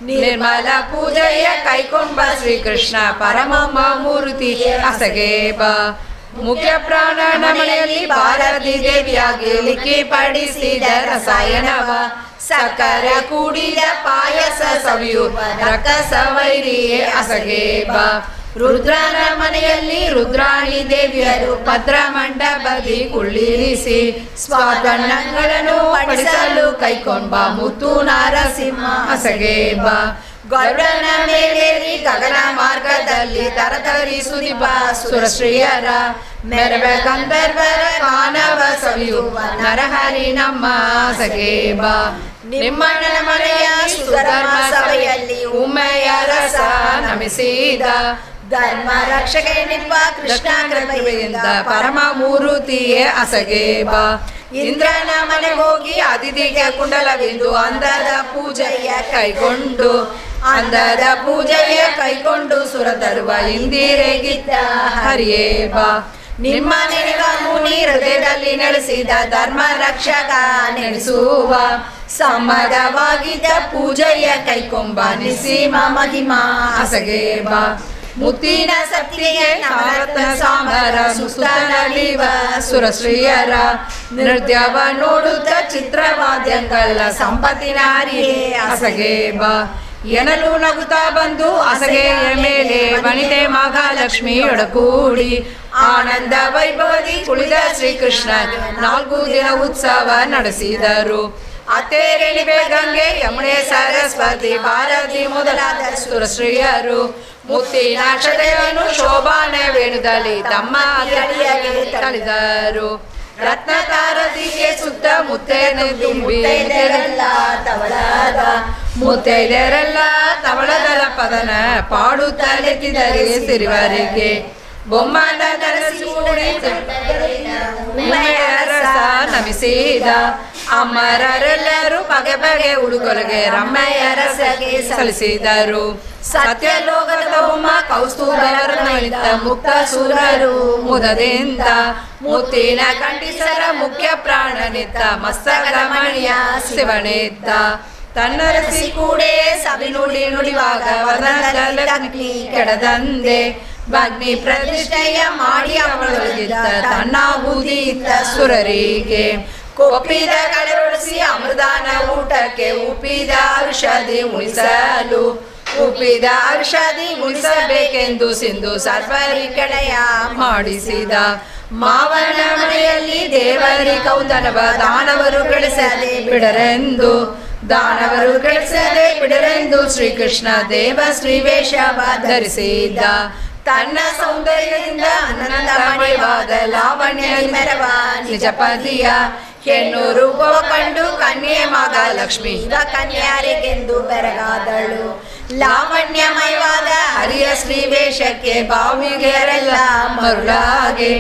ನಿರ್ಮಲ ಪೂಜೆಯ ಕೈಕೊಂಬ ಶ್ರೀಕೃಷ್ಣ ಪರಮಮ್ಮ ಮೂರ್ತಿ ಅಸಗೇಬ ಮುಖ್ಯ ಪ್ರಾಣನ ಮನೆಯಲ್ಲಿ ಭಾರತಿ ದೇವಿಯಾಗಿ ಲಿಖಿ ಪಡಿಸಿದ ರಸಾಯನವ ಸಕ್ಕರ ಕೂಡಿದ ಪಾಯಸ ಸವಿಯು ರಕ್ಕಸ ವೈರಿಯೇ ಅಸಗೇಬ ರುದ್ರನ ಮನೆಯಲ್ಲಿ ರುದ್ರಾಣಿ ದೇವಿಯರು ಭದ್ರ ಮಂಡಪದಿ ಕುಳ್ಳಿರಿಸಿ ಸ್ವಾತಂತ್ರ್ಯಗಳನ್ನು ಪಡಿಸಲು ಕೈಕೊಂಬ ಮುತ್ತು ನರಸಿಂಹ ಅಸಗೇಬ ಗರುಡನ ಮೇಲೇರಿ ಗಗನ ಮಾರ್ಗದಲ್ಲಿ ತರತರಿಸುದಿಪ ಸುರಶ್ರೀಯರ ಮೆರವ ಗಂಧರ್ವರ ಕಾನವ ಸವಿಯುವ ನರಹರಿ ನಮ್ಮ ಅಸಗೇಬ ನಿಮ್ಮಣ್ಣನ ಮನೆಯ ಸುಧರ್ಮ ಸಭೆಯಲ್ಲಿ ಉಮ್ಮೆಯ ರಸ ನಮಿಸಿದ ಧರ್ಮ ರಕ್ಷಕನೆಂಬ ಕೃಷ್ಣ ಕೃಪೆಯಿಂದ ಪರಮ ಮೂರ್ತಿಯೇ ಅಸಗೇಬ ಇಂದ್ರನ ಮನೆ ಹೋಗಿ ಅತಿಥಿಗೆ ಕುಂಡಲವೆಂದು ಅಂದದ ಪೂಜೆಯ ಕೈಕೊಂಡು ಸುರ ತರುವ ಇಂದಿರೆಗಿದ್ದ ಹರಿಯೇಬ ನಿಮ್ಮ ನೆನೆಗ ಮುನಿ ಹೃದಯದಲ್ಲಿ ನೆಲೆಸಿದ ಧರ್ಮ ರಕ್ಷಕ ನೆನೆಸುವ ಸಮ್ಮದವಾಗಿದ್ದ ಪೂಜೆಯ ಕೈಕೊಂಬ ನಿಸೀಮ ಮಹಿಮಾ ಅಸಗೇಬ ಮುತ್ತಿನ ಸತ್ತಿಗೆ ನವರತ್ನ ಸಾಂಬರ ಸುಸ್ತನಲಿವ ಸುರಶ್ರೀಯರ ನೃತ್ಯವ ನೋಡುತ್ತ ಚಿತ್ರವಾದ್ಯಂಗಲ್ಲ ಸಂಪತ್ತಿನ ಹರಿಯೇ ಅಸಗೇಬ ಎನಲು ನಗುತ್ತಾ ಬಂದು ಅಸಗೆಯ ಮೇಲೆ ವನಿತೆ ಮಹಾಲಕ್ಷ್ಮಿ ಒಡಗೂಡಿ ಆನಂದ ವೈಭವದಿ ಕುಳಿದ ಶ್ರೀಕೃಷ್ಣ 4 ದಿನ ಉತ್ಸವ ನಡೆಸಿದರು. ಅತ್ತೇರೆಣಿವೆ ಗಂಗೆ ಯಮುನೆ ಸರಸ್ವತಿ ಭಾರತಿ ಮೊದಲಾದ ಸುರಶ್ರೀಯರು ಮುತ್ತಿನ ಅಕ್ಷತೆಯನ್ನು ಶೋಭಾನ ವೇಣುದಲ್ಲಿ ತಮ್ಮ ಅಡಿಯಾಗಿ ತಳಿದರು. ರತ್ನ ತಾರದಿಗೆ ಸುತ್ತ ಮುತ್ತೇನೆ ತುಂಬಿದೆರಲ್ಲ ತವಳದರ ಪದನ ಪಾಡುತ್ತಲೆತ್ತಿದರೆ ಸಿರಿವರಿಗೆ ಬೊಮ್ಮನ ಧರಿಸಿ ರಸ ನಮಿಸಿದ ಅಮರರೆಲ್ಲರೂ ಬಗೆ ಬಗೆ ಉಡುಗೊರೆಗೆ ರಮ್ಮೆಯ ರಸಗೆ ಸಲ್ಲಿಸಿದರು. ಸತ್ಯಲೋಕದ ಬೊಮ್ಮ ಕೌಸ್ತುಭರನಿತ ಮುಕ್ತ ಸುರರು ಮುದದಿಂದ ಮುತ್ತಿನ ಕಂಠಿಸರ ಮುಖ್ಯ ಪ್ರಾಣನಿತ್ತ ಮಸ್ತಕದ ಮಣಿಯ ಶಿವನಿತ್ತ ತನ್ನ ರಸಿ ಕೂಡೆ ಸಭೆ ನುಡಿವಾಗ ವದನದಲ್ಲಿ ಕೆಡದಂದೆ ಅಗ್ನಿ ಪ್ರತಿಷ್ಠೆಯ ಮಾಡಿ ಅವಳೊಳಗಿದ್ದ ತನ್ನ ಬೂದಿದ್ದ ಸುರರಿಗೆ ಕೊಪ್ಪಿದ ಕಳೆರೊಳಿಸಿ ಅಮೃತಾನ ಊಟಕ್ಕೆ ಉಪ್ಪಿದ ಔಷಧಿ ಉಳಿಸಬೇಕೆಂದು ಸಿಂಧು ಸರ್ವರಿ ಕೆಳೆಯ ಮಾಡಿಸಿದ. ಮಾವನ ಮನೆಯಲ್ಲಿ ದೇವರಿ ಕೌತನವ ದಾನವರು ಗಳಿಸದೆ ಬಿಡರೆಂದು ಶ್ರೀಕೃಷ್ಣ ದೇವ ಶ್ರೀವೇಷವ ಧರಿಸಿದ್ದ. ತನ್ನ ಸೌಂದರ್ಯದಿಂದ ಆನಂದಮಯವಾದ ಲಾವಣ್ಯ ಮೆರವ ನಿಜ ಪದಿಯ ಹೆಣ್ಣು ರೂಪವ ಕಂಡು ಕನ್ಯೆ ಮಹಾಲಕ್ಷ್ಮಿ ಕನ್ಯಾರಿಗೆಂದು ಬೆರಗಾದಳು. ಲಾವಣ್ಯಮಯವಾದ ಹರಿಯ ಶ್ರೀವೇಷಕ್ಕೆ ಬಾವಿಗೆರೆಲ್ಲ ಮರುಳಾಗೆ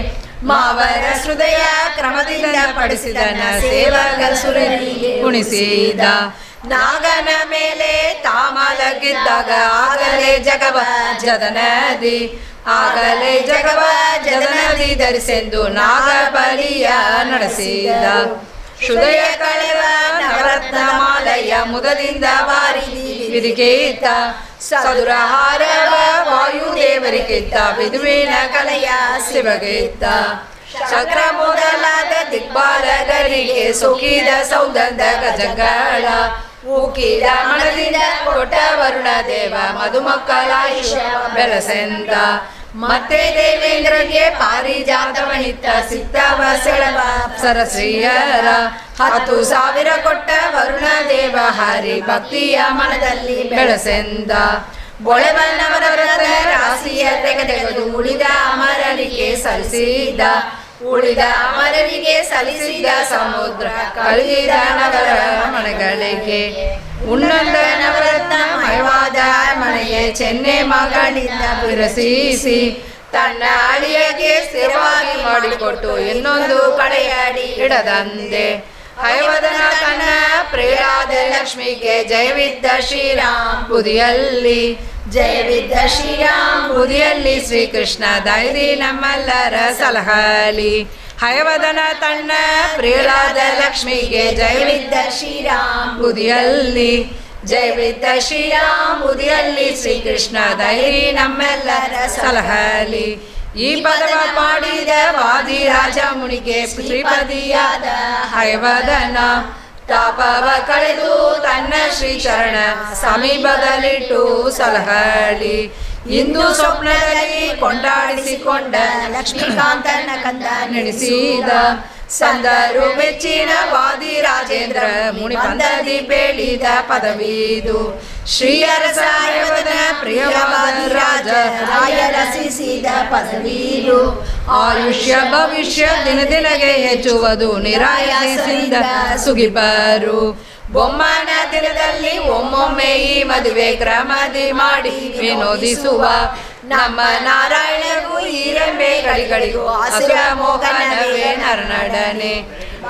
ಮಾವರ ಹೃದಯ ಕ್ರಮದಿಂದ ಪಡಿಸಿದನ ಸೇವಕ ಸುರರಿಗೆ ಕುಣಿಸಿದ. ನಾಗನ ಮೇಲೆ ತಾಮಲಗಿದ್ದಾಗ ಆಗಲೇ ಜಗವ ಜದನದಿ ಧರಿಸೆಂದು ನಾಗಬಲಿಯ ನಡೆಸಿದ. ಹೃದಯ ಕಳೆವ ನವರತ್ನ ಮಾಲಯ ಮುದದಿಂದ ವಾರಿ ವಿರಿಗೆಯಿದ್ದ. ಸದುರಹಾರವ ವಾಯುದೇವರಿಗಿದ್ದ ವಿದುವಿನ ಕಲೆಯ ಶಿವಗಿದ್ದ. ಚಕ್ರ ಮೊದಲಾದ ದಿಗ್ಬಾಲಕರಿಗೆ ಸೋಕಿದ ಸೌಗಂಧ ಗಜಗಳ ಊಕಿದ ಮನದಿಂದ ಕೊಟ್ಟ ವರುಣ ದೇವ ಮಧುಮಕ್ಕಲಾಯುಷ ಬೆಳಸೆಂದ. ಮತ್ತೆ ದೇವೇಂದ್ರಗೆ ಪಾರಿಜಾತವನಿತ್ತ ಸಿಕ್ತವ ಸೆಳವ ಸರಶ್ರೀಯರ 10,000 ಕೊಟ್ಟ ವರುಣ ದೇವ ಹರಿ ಭಕ್ತಿಯ ಮನದಲ್ಲಿ ಬೆಳಸೆಂದ ಬೊಳೆವನವರ ವ್ರತ ರಾಶಿಯ ತೆಗೆದು ಉಳಿದ ಅಮರರಿಗೆ ಸಲ್ಲಿಸಿದ ಸಮುದ್ರ ಕಳುಹಿದ ನವರ ಮನೆಗಳಿಗೆ ಉನ್ನತ ನವರತ್ನ ಮಯವಾದ ಮನೆಗೆ ಚೆನ್ನೆ ಮಗಳಿಂದ ವಿರಸಿಸಿ ತನ್ನ ಅಳಿಯಗೆ ಸ್ಥಿರವಾಗಿ ಮಾಡಿಕೊಟ್ಟು ಇನ್ನೊಂದು ಕಡೆಯಡಿ ಇಡದಂದೆ ಹಯವದನ ತನ್ನ ಪ್ರಿಯಾದ ಲಕ್ಷ್ಮಿಗೆ ಜಯವಿದ್ದ ಶ್ರೀರಾಮ್ ಬುದಿಯಲ್ಲಿ ಶ್ರೀಕೃಷ್ಣ ಧೈರ್ಯ ನಮ್ಮೆಲ್ಲರ ಸಲಹಲಿ ಹಯವದನ ತನ್ನ ಪ್ರಿಯಳಾದ ಲಕ್ಷ್ಮಿಗೆ ಜಯವಿದ್ದ ಶ್ರೀರಾಮ್ ಬುದಿಯಲ್ಲಿ ಶ್ರೀಕೃಷ್ಣ ಧೈರ್ಯ ನಮ್ಮೆಲ್ಲರ ಸಲಹಲಿ ಈ ಪದವ ಪಾಡಿದ ವಾದಿರಾಜ ಮುನಿಗೆ ಶ್ರೀಪದಿಯಾದ ಹಯವದನ ತಾಪವ ಕಳೆದು ತನ್ನ ಶ್ರೀಚರಣ ಸಮೀಪದಲ್ಲಿಟ್ಟು ಸಲಹಲಿ ಇಂದು ಸ್ವಪ್ನದಲ್ಲಿ ಕೊಂಡಾಡಿಸಿಕೊಂಡ ಲಕ್ಷ್ಮೀಕಾಂತನ ಕಂದ ನೆನೆಸಿದ ಸಂದರು ಮೆಚ್ಚಿನ ವಾದಿರಾಜೇಂದ್ರ ಮುನಿ ಪಂದದಿ ಬೇಳಿದ ಪದವಿದು ಶ್ರೀಯರಸ ಹಯವದನ ಪ್ರಿಯವಾದ ರಾಜ ರಸಿಸಿದ ಪದವಿದು ಆಯುಷ್ಯ ಭವಿಷ್ಯ ದಿನದಿನಗೆ ಹೆಚ್ಚುವುದು ನಿರಾಯಸಿಂದ ಸುಗಿಬರು ಬೊಮ್ಮನ ದಿನದಲ್ಲಿ ಒಮ್ಮೊಮ್ಮೆ ಈ ಮದುವೆ ಕ್ರಮದಿ ಮಾಡಿ ವಿನೋದಿಸುವ ನಮ್ಮ ನಾರಾಯಣಗೂ ಈರಂಬೆ ಗಳಿಗಳಿಗೂ ಅಸುರ ಮೋಹನವೇ ನರನಡನೆ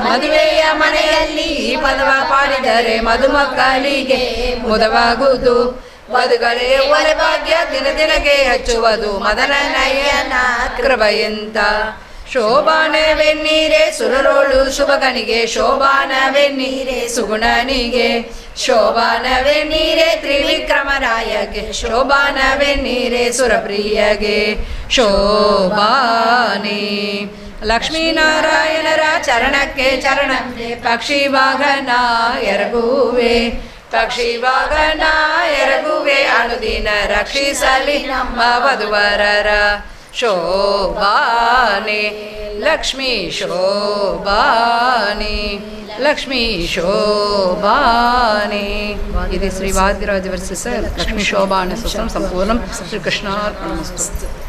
ಮದುವೆಯ ಮನೆಯಲ್ಲಿ ಈ ಪದವ ಪಾಡಿದರೆ ಮದುಮಕ್ಕಳಿಗೆ ಮುದವಾಗುವುದು ವಧುಗಳೇ ವರಭಾಗ್ಯ ದಿನದಿನಗೆ ಹೆಚ್ಚುವುದು ಮದನ ನಯನ ಕೃಪೆಯಂತ ಶೋಭಾನವೆನ್ನೀರೆ ಸುರರೋಳು ಶುಭಗನಿಗೆ ಶೋಭಾನವೆನ್ನೀರೆ ಸುಗುಣನಿಗೆ ಶೋಭಾನವೆನ್ನೀರೆ ತ್ರಿವಿಕ್ರಮರಾಯಗೆ ಶೋಭಾನವೆನ್ನೀರೆ ಸುರಪ್ರಿಯಗೆ ಶೋಭಾನಿ ಲಕ್ಷ್ಮೀನಾರಾಯಣರ ಚರಣಕ್ಕೆ ಚರಣಕ್ಕೆ ಪಕ್ಷಿ ವಾಹನ ಎರಗುವೆ ಅನುದಿನ ರಕ್ಷಿಸಲಿ ನಮ್ಮ ವಧುವರರ ಶೋಭಾನೆ ಲಕ್ಷ್ಮೀ ಶೋಭಾನೆ ಇದು ಶ್ರೀ ವಾದಿರಾಜ ವರ್ಸಿಸ ಲಕ್ಷ್ಮೀ ಶೋಭಾನೆ ಸಂಪೂರ್ಣಂ ಶ್ರೀಕೃಷ್ಣಾರ್ಪಣಮಸ್ತು.